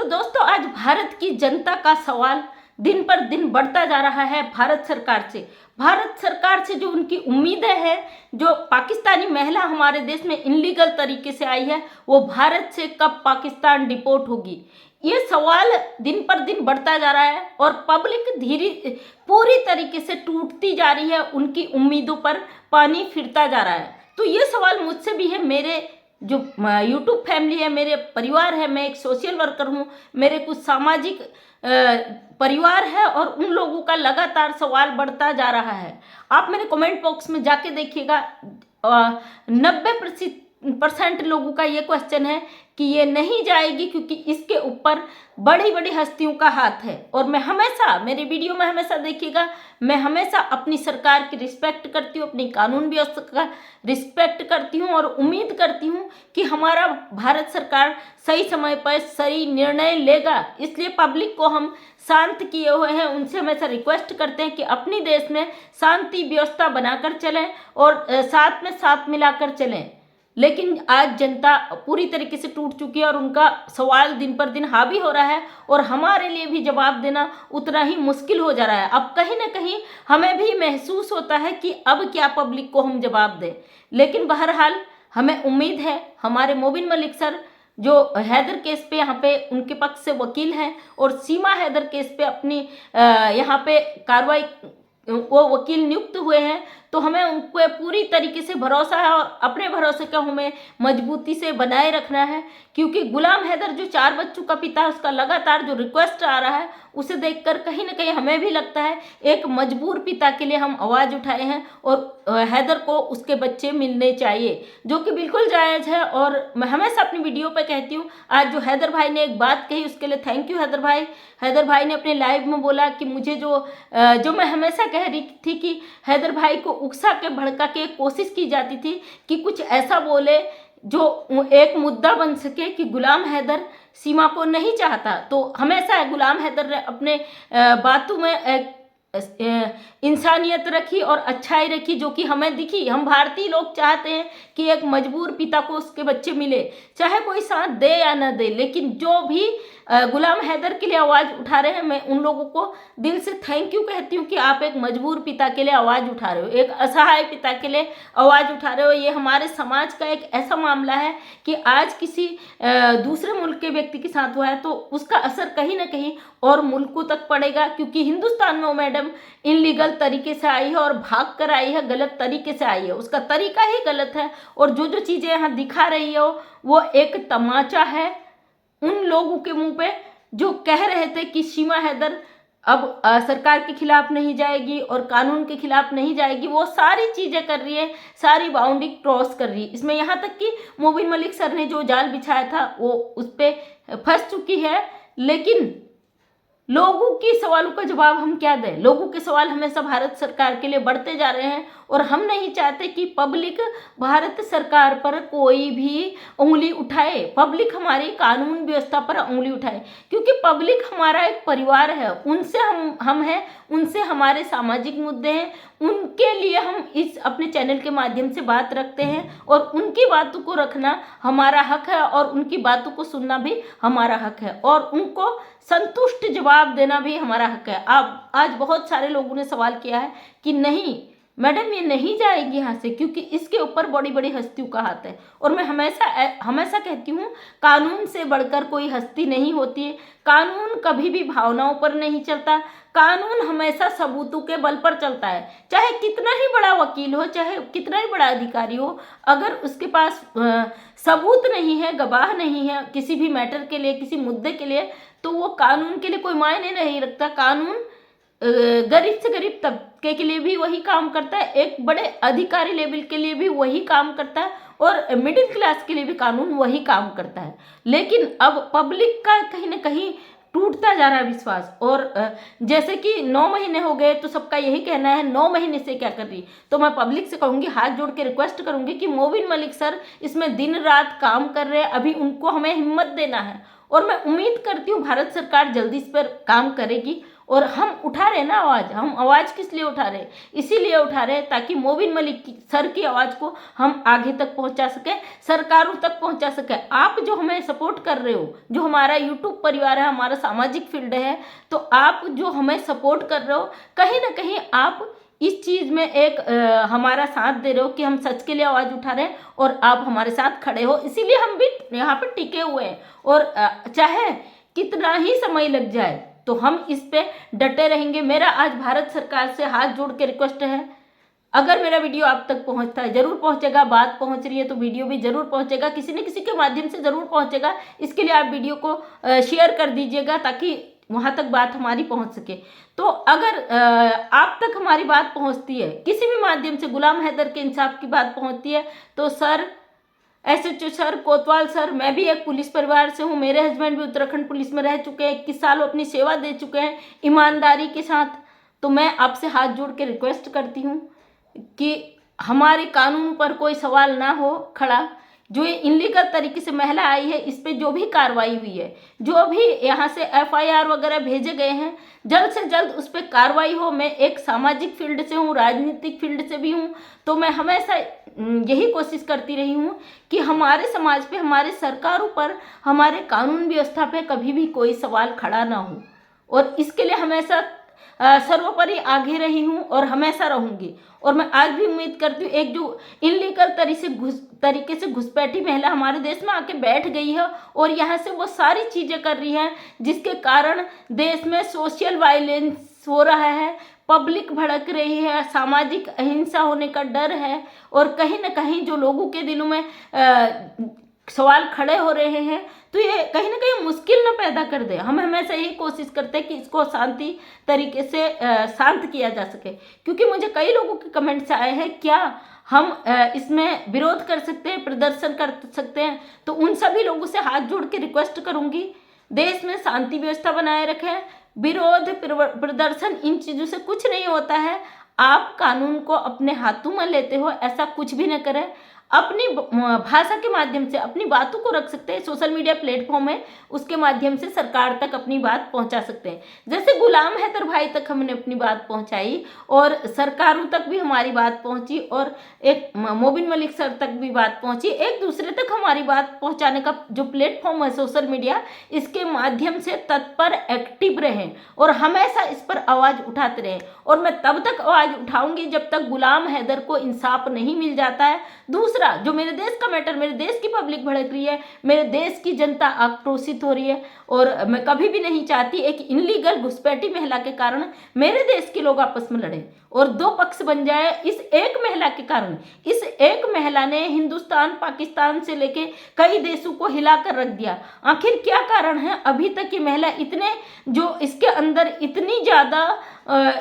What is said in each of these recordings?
दोस्तों, आज भारत की जनता का सवाल दिन पर दिन बढ़ता जा रहा है भारत सरकार से जो उनकी उम्मीदें हैं। जो पाकिस्तानी महिला हमारे देश में इनलीगल तरीके से आई है, वो भारत से कब पाकिस्तान डिपोर्ट होगी, ये सवाल दिन पर दिन बढ़ता जा रहा है और पब्लिक पूरी तरीके से टूटती जा रही है, उनकी उम्मीदों पर पानी फिरता जा रहा है। तो ये सवाल मुझसे भी है, मेरे जो यूट्यूब फैमिली है, मेरे परिवार है, मैं एक सोशल वर्कर हूँ, मेरे कुछ सामाजिक परिवार है और उन लोगों का लगातार सवाल बढ़ता जा रहा है। आप मेरे कमेंट बॉक्स में जाके देखिएगा, 90% लोगों का ये क्वेश्चन है कि ये नहीं जाएगी क्योंकि इसके ऊपर बड़ी बड़ी हस्तियों का हाथ है। और मैं हमेशा, मेरे वीडियो में हमेशा देखिएगा, मैं हमेशा अपनी सरकार की रिस्पेक्ट करती हूँ, अपनी कानून व्यवस्था का रिस्पेक्ट करती हूँ और उम्मीद करती हूँ कि हमारा भारत सरकार सही समय पर सही निर्णय लेगा। इसलिए पब्लिक को हम शांत किए हुए हैं, उनसे हमेशा रिक्वेस्ट करते हैं कि अपनी देश में शांति व्यवस्था बनाकर चलें और साथ में साथ मिलाकर चलें। लेकिन आज जनता पूरी तरीके से टूट चुकी है और उनका सवाल दिन पर दिन हावी हो रहा है और हमारे लिए भी जवाब देना उतना ही मुश्किल हो जा रहा है। अब कहीं ना कहीं हमें भी महसूस होता है कि अब क्या पब्लिक को हम जवाब दें। लेकिन बहरहाल हमें उम्मीद है, हमारे मोबिन मलिक सर जो हैदर केस पे यहाँ पे उनके पक्ष से वकील हैं और सीमा हैदर केस पे अपनी यहाँ पे कार्रवाई वो वकील नियुक्त हुए हैं, तो हमें उनको पूरी तरीके से भरोसा है और अपने भरोसे को हमें मजबूती से बनाए रखना है। क्योंकि गुलाम हैदर जो 4 बच्चों का पिता है, उसका लगातार जो रिक्वेस्ट आ रहा है उसे देखकर कहीं ना कहीं हमें भी लगता है एक मजबूर पिता के लिए हम आवाज़ उठाए हैं और हैदर को उसके बच्चे मिलने चाहिए, जो कि बिल्कुल जायज़ है। और मैं हमेशा अपनी वीडियो पे कहती हूँ, आज जो हैदर भाई ने एक बात कही उसके लिए थैंक यू हैदर भाई। हैदर भाई ने अपने लाइव में बोला कि मुझे जो मैं हमेशा कह रही थी कि हैदर भाई को उकसा के भड़का के कोशिश की जाती थी कि कुछ ऐसा बोले जो एक मुद्दा बन सके कि गुलाम हैदर सीमा को नहीं चाहता। तो हमेशा गुलाम हैदर ने अपने बातों में इंसानियत रखी और अच्छाई रखी, जो कि हमें दिखी। हम भारतीय लोग चाहते हैं कि एक मजबूर पिता को उसके बच्चे मिले, चाहे कोई साथ दे या ना दे। लेकिन जो भी गुलाम हैदर के लिए आवाज़ उठा रहे हैं, मैं उन लोगों को दिल से थैंक यू कहती हूँ कि आप एक मजबूर पिता के लिए आवाज़ उठा रहे हो, एक असहाय पिता के लिए आवाज़ उठा रहे हो। ये हमारे समाज का एक ऐसा मामला है कि आज किसी दूसरे मुल्क के व्यक्ति के साथ हुआ है तो उसका असर कहीं ना कहीं और मुल्कों तक पड़ेगा। क्योंकि हिंदुस्तान में वो मैडम इनलीगल तरीके से आई है और भाग कर आई है, गलत तरीके से आई है, उसका तरीका ही गलत है। और जो चीज़ें यहाँ दिखा रही है वो एक तमाचा है उन लोगों के मुंह पे जो कह रहे थे कि सीमा हैदर अब सरकार के खिलाफ नहीं जाएगी और कानून के खिलाफ नहीं जाएगी। वो सारी चीज़ें कर रही है, सारी बाउंड्री क्रॉस कर रही है। इसमें यहाँ तक कि मोबिन मलिक सर ने जो जाल बिछाया था वो उस पर फंस चुकी है। लेकिन लोगों के सवालों का जवाब हम क्या दें? लोगों के सवाल हमेशा भारत सरकार के लिए बढ़ते जा रहे हैं और हम नहीं चाहते कि पब्लिक भारत सरकार पर कोई भी उंगली उठाए, पब्लिक हमारी कानून व्यवस्था पर उंगली उठाए। क्योंकि पब्लिक हमारा एक परिवार है, उनसे हम हैं, उनसे हमारे सामाजिक मुद्दे हैं, उनके लिए हम इस अपने चैनल के माध्यम से बात रखते हैं और उनकी बातों को रखना हमारा हक है और उनकी बातों को सुनना भी हमारा हक है और उनको संतुष्ट जवाब देना भी हमारा हक है। अब आज बहुत सारे लोगों ने सवाल किया है कि नहीं मैडम ये नहीं जाएगी यहाँ से, क्योंकि इसके ऊपर बड़ी बड़ी हस्तियों का हाथ है। और मैं हमेशा कहती हूँ, कानून से बढ़कर कोई हस्ती नहीं होती है। कानून कभी भी भावनाओं पर नहीं चलता, कानून हमेशा सबूतों के बल पर चलता है। चाहे कितना ही बड़ा वकील हो, चाहे कितना ही बड़ा अधिकारी हो, अगर उसके पास सबूत नहीं है, गवाह नहीं है किसी भी मैटर के लिए, किसी मुद्दे के लिए, तो वो कानून के लिए कोई मायने नहीं रखता। कानून गरीब से गरीब तबके के लिए भी वही काम करता है, एक बड़े अधिकारी लेवल के लिए भी वही काम करता है और मिडिल क्लास के लिए भी कानून वही काम करता है। लेकिन अब पब्लिक का कहीं ना कहीं टूटता जा रहा है विश्वास। और जैसे कि 9 महीने हो गए तो सबका यही कहना है 9 महीने से क्या कर रही। तो मैं पब्लिक से कहूँगी, हाथ जोड़ के रिक्वेस्ट करूँगी कि मोबिन मलिक सर इसमें दिन रात काम कर रहे हैं, अभी उनको हमें हिम्मत देना है। और मैं उम्मीद करती हूँ भारत सरकार जल्दी इस पर काम करेगी और हम उठा रहे ना आवाज़। हम आवाज़ किस लिए उठा रहे? इसीलिए उठा रहे ताकि मोबिन मलिक सर की आवाज़ को हम आगे तक पहुंचा सके, सरकारों तक पहुंचा सके। आप जो हमें सपोर्ट कर रहे हो, जो हमारा यूट्यूब परिवार है, हमारा सामाजिक फील्ड है, तो आप जो हमें सपोर्ट कर रहे हो, कहीं ना कहीं आप इस चीज़ में एक हमारा साथ दे रहे हो कि हम सच के लिए आवाज़ उठा रहे हैं और आप हमारे साथ खड़े हो। इसीलिए हम भी यहाँ पे टिके हुए हैं और चाहे कितना ही समय लग जाए तो हम इस पे डटे रहेंगे। मेरा आज भारत सरकार से हाथ जोड़ के रिक्वेस्ट है, अगर मेरा वीडियो आप तक पहुंचता है, जरूर पहुंचेगा, बात पहुंच रही है तो वीडियो भी जरूर पहुंचेगा, किसी न किसी के माध्यम से जरूर पहुंचेगा। इसके लिए आप वीडियो को शेयर कर दीजिएगा ताकि वहां तक बात हमारी पहुंच सके। तो अगर आप तक हमारी बात पहुंचती है किसी भी माध्यम से, गुलाम हैदर के इंसाफ की बात पहुंचती है, तो सर, SHO सर, कोतवाल सर, मैं भी एक पुलिस परिवार से हूँ, मेरे हस्बैंड भी उत्तराखंड पुलिस में रह चुके हैं, 21 साल अपनी सेवा दे चुके हैं ईमानदारी के साथ। तो मैं आपसे हाथ जोड़ के रिक्वेस्ट करती हूँ कि हमारे कानून पर कोई सवाल ना हो खड़ा। जो ये इनलीगल तरीके से महिला आई है, इस पे जो भी कार्रवाई हुई है, जो भी यहाँ से FIR वगैरह भेजे गए हैं, जल्द से जल्द उस पर कार्रवाई हो। मैं एक सामाजिक फील्ड से हूँ, राजनीतिक फील्ड से भी हूँ, तो मैं हमेशा यही कोशिश करती रही हूँ कि हमारे समाज पे, हमारे सरकारों पर, हमारे कानून व्यवस्था पे कभी भी कोई सवाल खड़ा ना हो। और इसके लिए हमेशा सर्वोपरि आगे रही हूँ और हमेशा रहूँगी। और मैं आज भी उम्मीद करती हूँ, एक जो इनलीगल तरीके से घुसपैठी महिला हमारे देश में आके बैठ गई है और यहाँ से वो सारी चीज़ें कर रही हैं जिसके कारण देश में सोशल वायलेंस हो रहा है, पब्लिक भड़क रही है, सामाजिक अहिंसा होने का डर है और कहीं ना कहीं जो लोगों के दिलों में सवाल खड़े हो रहे हैं, तो ये कहीं ना कहीं मुश्किल न पैदा कर दे। हम हमेशा यही कोशिश करते हैं कि इसको शांति तरीके से शांत किया जा सके। क्योंकि मुझे कई लोगों के कमेंट्स आए हैं, क्या हम इसमें विरोध कर सकते हैं, प्रदर्शन कर सकते हैं? तो उन सभी लोगों से हाथ जोड़ के रिक्वेस्ट करूंगी, देश में शांति व्यवस्था बनाए रखें। विरोध, प्रदर्शन, इन चीज़ों से कुछ नहीं होता है। आप कानून को अपने हाथों में लेते हो, ऐसा कुछ भी न करें। अपनी भाषा के माध्यम से अपनी बातों को रख सकते हैं, सोशल मीडिया प्लेटफॉर्म है, उसके माध्यम से सरकार तक अपनी बात पहुंचा सकते हैं। जैसे गुलाम हैदर भाई तक हमने अपनी बात पहुंचाई और सरकारों तक भी हमारी बात पहुंची और एक मोबिन मलिक सर तक भी बात पहुंची। एक दूसरे तक हमारी बात पहुंचाने का जो प्लेटफॉर्म है सोशल मीडिया, इसके माध्यम से तत्पर एक्टिव रहें और हमेशा इस पर आवाज़ उठाते रहें। और मैं तब तक आवाज़ उठाऊंगी जब तक गुलाम हैदर को इंसाफ नहीं मिल जाता है। दूसरा, जो मेरे देश का मैटर, मेरे देश की पब्लिक भड़क रही है, मेरे देश की जनता आक्रोशित हो रही है और मैं कभी भी नहीं चाहती एक इनलीगल घुसपैठी महिला के कारण मेरे देश के लोग आपस में लड़े और दो पक्ष बन जाए इस एक महिला के कारण। इस एक महिला ने हिंदुस्तान, पाकिस्तान से लेके कई देशों को हिला कर रख दिया। आखिर क्या कारण है? अभी तक ये महिला इतने, जो इसके अंदर इतनी ज़्यादा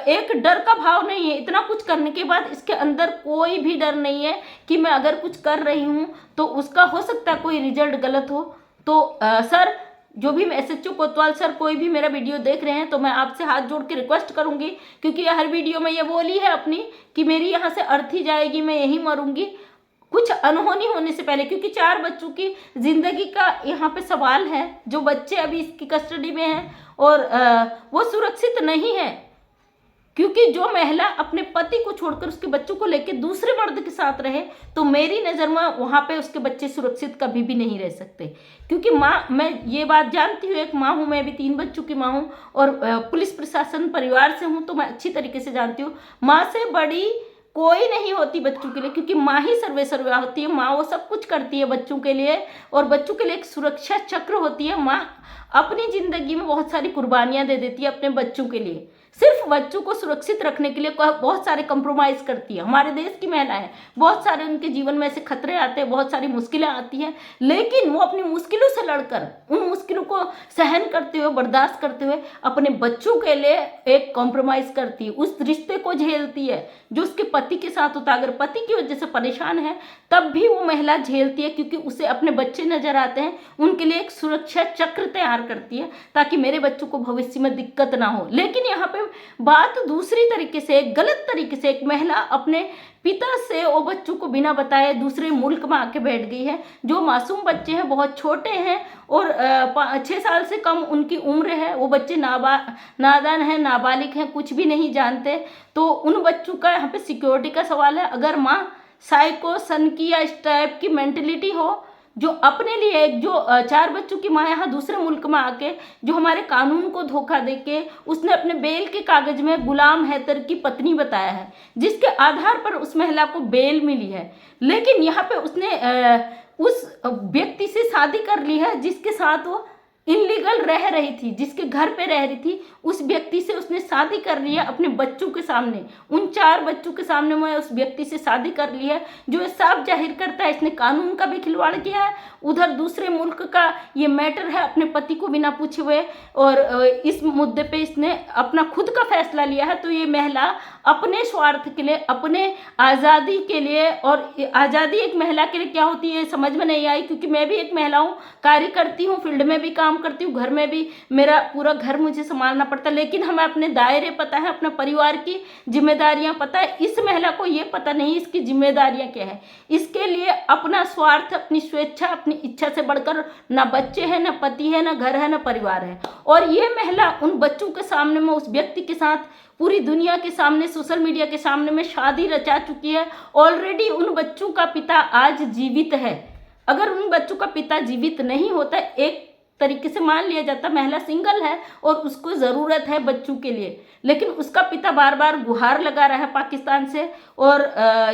एक डर का भाव नहीं है। इतना कुछ करने के बाद इसके अंदर कोई भी डर नहीं है कि मैं अगर कुछ कर रही हूँ तो उसका हो सकता है कोई रिजल्ट गलत हो। तो सर, जो भी SHO कोतवाल सर कोई भी मेरा वीडियो देख रहे हैं, तो मैं आपसे हाथ जोड़ के रिक्वेस्ट करूंगी, क्योंकि हर वीडियो में ये बोली है अपनी कि मेरी यहाँ से अर्थी जाएगी, मैं यही मरूंगी कुछ अनहोनी होने से पहले, क्योंकि 4 बच्चों की जिंदगी का यहाँ पे सवाल है। जो बच्चे अभी इसकी कस्टडी में हैं और वो सुरक्षित नहीं है, क्योंकि जो महिला अपने पति को छोड़कर उसके बच्चों को लेकर दूसरे मर्द के साथ रहे, तो मेरी नज़र में वहाँ पे उसके बच्चे सुरक्षित कभी भी नहीं रह सकते। क्योंकि माँ, मैं ये बात जानती हूँ, एक माँ हूँ, मैं भी 3 बच्चों की माँ हूँ और पुलिस प्रशासन परिवार से हूँ, तो मैं अच्छी तरीके से जानती हूँ माँ से बड़ी कोई नहीं होती बच्चों के लिए, क्योंकि माँ ही सर्वे होती है। माँ वो सब कुछ करती है बच्चों के लिए और बच्चों के लिए एक सुरक्षा चक्र होती है। माँ अपनी ज़िंदगी में बहुत सारी कुर्बानियाँ दे देती है अपने बच्चों के लिए, सिर्फ बच्चों को सुरक्षित रखने के लिए बहुत सारे कंप्रोमाइज़ करती है। हमारे देश की महिलाएं, बहुत सारे उनके जीवन में ऐसे खतरे आते हैं, बहुत सारी मुश्किलें आती हैं, लेकिन वो अपनी मुश्किलों से लड़कर, उन मुश्किलों को सहन करते हुए, बर्दाश्त करते हुए अपने बच्चों के लिए एक कॉम्प्रोमाइज़ करती है, उस रिश्ते को झेलती है जो उसके पति के साथ होता है। अगर पति की वजह से परेशान है तब भी वो महिला झेलती है, क्योंकि उसे अपने बच्चे नजर आते हैं, उनके लिए एक सुरक्षा चक्र तैयार करती है ताकि मेरे बच्चों को भविष्य में दिक्कत ना हो। लेकिन यहाँ पे बात दूसरी तरीके से, गलत तरीके से, एक महिला अपने पिता से वो बच्चों को बिना बताए दूसरे मुल्क में आके बैठ गई है। जो मासूम बच्चे हैं, बहुत छोटे हैं और 6 साल से कम उनकी उम्र है। वो बच्चे नादान हैं, नाबालिग हैं, कुछ भी नहीं जानते। तो उन बच्चों का यहाँ पे सिक्योरिटी का सवाल है। अगर माँ साइको सन की या इस टाइप की मेंटलिटी हो, जो अपने लिए जो 4 बच्चों की माँ यहाँ दूसरे मुल्क में आके जो हमारे कानून को धोखा देके उसने अपने बेल के कागज में गुलाम हैदर की पत्नी बताया है, जिसके आधार पर उस महिला को बेल मिली है। लेकिन यहाँ पे उसने उस व्यक्ति से शादी कर ली है जिसके साथ वो इनलीगल रह रही थी, जिसके घर पे रह रही थी। उस व्यक्ति से उसने शादी कर ली है अपने बच्चों के सामने, उन 4 बच्चों के सामने मैं उस व्यक्ति से शादी कर ली है, जो ये साफ जाहिर करता है इसने कानून का भी खिलवाड़ किया है। उधर दूसरे मुल्क का ये मैटर है, अपने पति को बिना पूछे हुए, और इस मुद्दे पे इसने अपना खुद का फैसला लिया है। तो ये महिला अपने स्वार्थ के लिए, अपने आज़ादी के लिए, और आज़ादी एक महिला के लिए क्या होती है समझ में नहीं आई, क्योंकि मैं भी एक महिला हूँ, कार्य करती हूँ, फील्ड में भी काम करती हूँ, घर में भी मेरा पूरा घर मुझे संभालना पड़ता है। लेकिन हमें अपने दायरे पता है, अपने परिवार की जिम्मेदारियां पता है। इस महिला को ये पता नहीं इसकी जिम्मेदारियां क्या है। इसके लिए अपना स्वार्थ, अपनी स्वेच्छा, अपनी इच्छा से बढ़कर ना बच्चे हैं, ना पति है, ना घर है, ना परिवार है। और ये महिला उन बच्चों के सामने में उस व्यक्ति के साथ पूरी दुनिया के सामने, सोशल मीडिया के सामने में शादी रचा चुकी है। ऑलरेडी उन बच्चों का पिता आज जीवित है। अगर उन बच्चों का पिता जीवित नहीं होता, एक तरीके से मान लिया जाता महिला सिंगल है और उसको ज़रूरत है बच्चों के लिए, लेकिन उसका पिता बार बार गुहार लगा रहा है पाकिस्तान से, और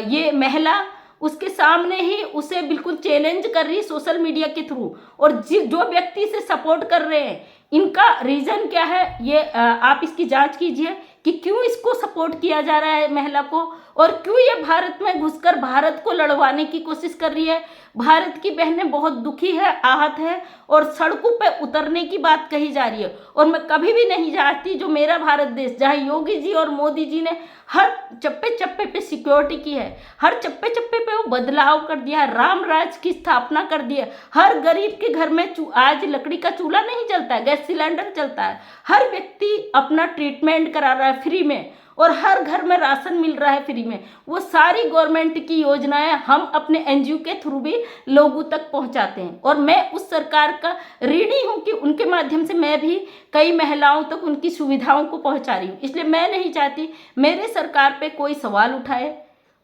ये महिला उसके सामने ही उसे बिल्कुल चैलेंज कर रही है सोशल मीडिया के थ्रू। और जो व्यक्ति से सपोर्ट कर रहे हैं, इनका रीज़न क्या है, ये आप इसकी जांच कीजिए कि क्यों इसको सपोर्ट किया जा रहा है महिला को, और क्यों ये भारत में घुसकर भारत को लड़वाने की कोशिश कर रही है। भारत की बहनें बहुत दुखी है, आहत है, और सड़कों पे उतरने की बात कही जा रही है। और मैं कभी भी नहीं चाहती जो मेरा भारत देश, जहाँ योगी जी और मोदी जी ने हर चप्पे चप्पे पे सिक्योरिटी की है, हर चप्पे चप्पे पे वो बदलाव कर दिया, राम राज की स्थापना कर दी है। हर गरीब के घर में आज लकड़ी का चूल्हा नहीं चलता है, गैस सिलेंडर चलता है। हर व्यक्ति अपना ट्रीटमेंट करा रहा है फ्री में, और हर घर में राशन मिल रहा है फ्री में। वो सारी गवर्नमेंट की योजनाएं हम अपने एनजीओ के थ्रू भी लोगों तक पहुंचाते हैं। और मैं उस सरकार का ऋणी हूं कि उनके माध्यम से मैं भी कई महिलाओं तक उनकी सुविधाओं को पहुंचा रही हूँ। इसलिए मैं नहीं चाहती मेरे सरकार पे कोई सवाल उठाए,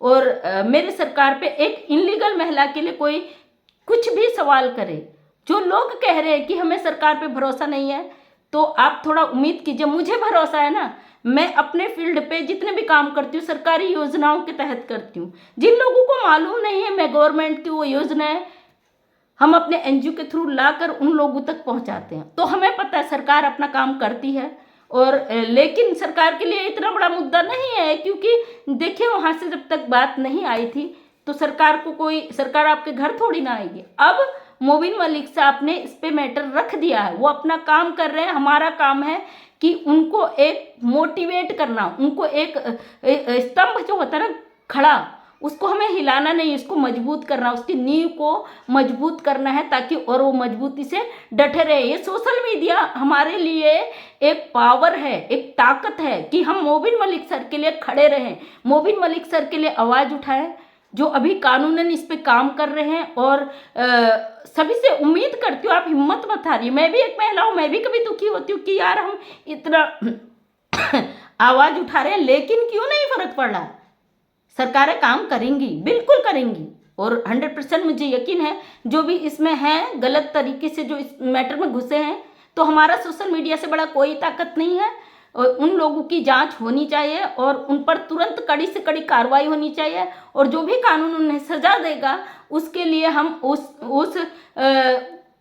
और मेरे सरकार पे एक इनलीगल महिला के लिए कोई कुछ भी सवाल करे। जो लोग कह रहे हैं कि हमें सरकार पे भरोसा नहीं है, तो आप थोड़ा उम्मीद कीजिए। मुझे भरोसा है ना, मैं अपने फील्ड पे जितने भी काम करती हूँ सरकारी योजनाओं के तहत करती हूँ। जिन लोगों को मालूम नहीं है, मैं गवर्नमेंट की वो योजनाएं हम अपने एनजीओ के थ्रू लाकर उन लोगों तक पहुँचाते हैं। तो हमें पता है सरकार अपना काम करती है। और लेकिन सरकार के लिए इतना बड़ा मुद्दा नहीं है, क्योंकि देखिए वहाँ से जब तक बात नहीं आई थी तो सरकार आपके घर थोड़ी ना आएगी। अब मोबिन मलिक साहब ने इस पे मैटर रख दिया है, वो अपना काम कर रहे हैं। हमारा काम है कि उनको एक मोटिवेट करना, उनको एक स्तंभ जो होता है ना खड़ा, उसको हमें हिलाना नहीं, उसको मजबूत करना, उसकी नींव को मजबूत करना है, ताकि और वो मजबूती से डटे रहे। ये सोशल मीडिया हमारे लिए एक पावर है, एक ताकत है कि हम मोबिन मलिक सर के लिए खड़े रहें, मोबिन मलिक सर के लिए आवाज़ उठाएं, जो अभी कानूनन इस पे काम कर रहे हैं। और सभी से उम्मीद करती हूँ आप हिम्मत मत हारिए। मैं भी एक महिला हूँ, मैं भी कभी दुखी होती हूँ कि यार हम इतना आवाज़ उठा रहे हैं, लेकिन क्यों नहीं फर्क पड़ रहा। सरकारें काम करेंगी, बिल्कुल करेंगी, और 100% मुझे यकीन है जो भी इसमें हैं गलत तरीके से जो इस मैटर में घुसे हैं, तो हमारा सोशल मीडिया से बड़ा कोई ताकत नहीं है। और उन लोगों की जांच होनी चाहिए और उन पर तुरंत कड़ी से कड़ी कार्रवाई होनी चाहिए, और जो भी कानून उन्हें सजा देगा उसके लिए हम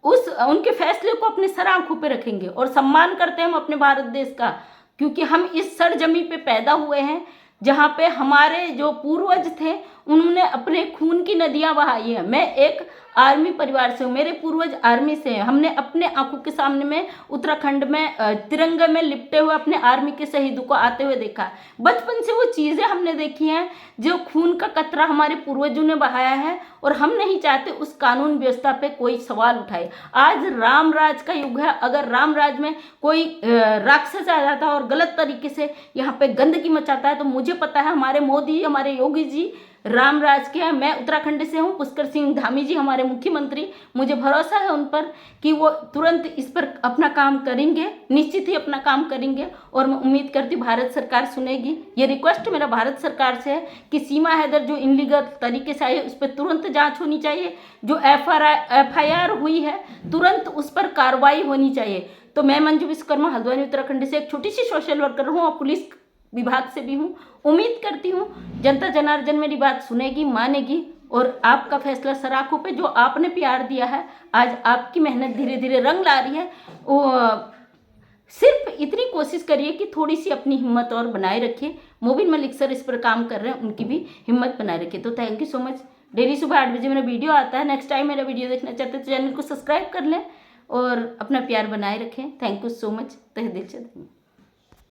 उनके फैसले को अपने सर आंखों पे रखेंगे। और सम्मान करते हैं हम अपने भारत देश का, क्योंकि हम इस सरजमी पे पैदा हुए हैं जहाँ पे हमारे जो पूर्वज थे उन्होंने अपने खून की नदियाँ बहाई हैं। मैं एक आर्मी परिवार से हूँ, मेरे पूर्वज आर्मी से हैं। हमने अपने आंखों के सामने में उत्तराखंड में तिरंगे में लिपटे हुए अपने आर्मी के शहीदों को आते हुए देखा। बचपन से वो चीज़ें हमने देखी हैं जो खून का कतरा हमारे पूर्वजों ने बहाया है, और हम नहीं चाहते उस कानून व्यवस्था पे कोई सवाल उठाए। आज राम राज का युग है। अगर राम राज में कोई राक्षस आ जाता है और गलत तरीके से यहाँ पे गंदगी मचाता है, तो मुझे पता है हमारे मोदी, हमारे योगी जी राम राज के हैं। मैं उत्तराखंड से हूँ, पुष्कर सिंह धामी जी हमारे मुख्यमंत्री, मुझे भरोसा है उन पर कि वो तुरंत इस पर अपना काम करेंगे, निश्चित ही अपना काम करेंगे। और मैं उम्मीद करती हूँ भारत सरकार सुनेगी। ये रिक्वेस्ट मेरा भारत सरकार से है कि सीमा हैदर जो इनलीगल तरीके से आई है उस पर तुरंत जांच होनी चाहिए। जो FIR हुई है तुरंत उस पर कार्रवाई होनी चाहिए। तो मैं मंजू विश्वकर्मा हल्द्वानी उत्तराखंड से एक छोटी सी सोशल वर्कर हूँ और पुलिस विभाग से भी हूँ। उम्मीद करती हूँ जनता जनार्दन मेरी बात सुनेगी, मानेगी, और आपका फैसला सराखों पे जो आपने प्यार दिया है, आज आपकी मेहनत धीरे धीरे रंग ला रही है। सिर्फ इतनी कोशिश करिए कि थोड़ी सी अपनी हिम्मत और बनाए रखिए। मोबिन मलिक सर इस पर काम कर रहे हैं, उनकी भी हिम्मत बनाए रखिए। तो thank you so much. Daily सुबह 8 बजे मेरा वीडियो आता है। नेक्स्ट टाइम मेरा वीडियो देखना चाहते हैं तो चैनल को सब्सक्राइब कर लें और अपना प्यार बनाए रखें। Thank you so much. तहे दिल से।